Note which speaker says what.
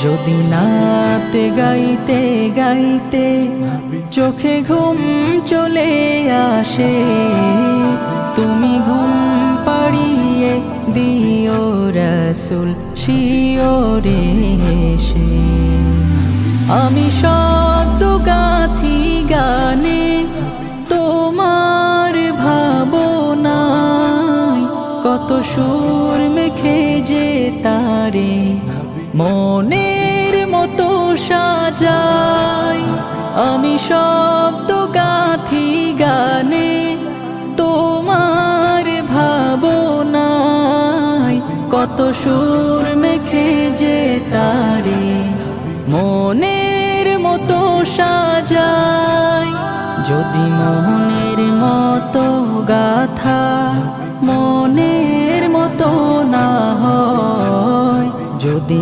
Speaker 1: যদি নাতে গাইতে গাইতে চোখে ঘুম চলে আসে, তুমি ঘুম পাড়িয়ে দিও রাসূল শিওরে এসে। আমি শব্দ গাথি গানে তোমার ভাবনায়, কত সুর মেখে যে তারে মনের মতো সাজাই। আমি শব্দ গাথি গানে তোমার ভাবনায়, কত সুর মেখে যে তারে মনের মতো সাজাই। যদি মনের মতো গাথা মনের মতো না হয়, যদি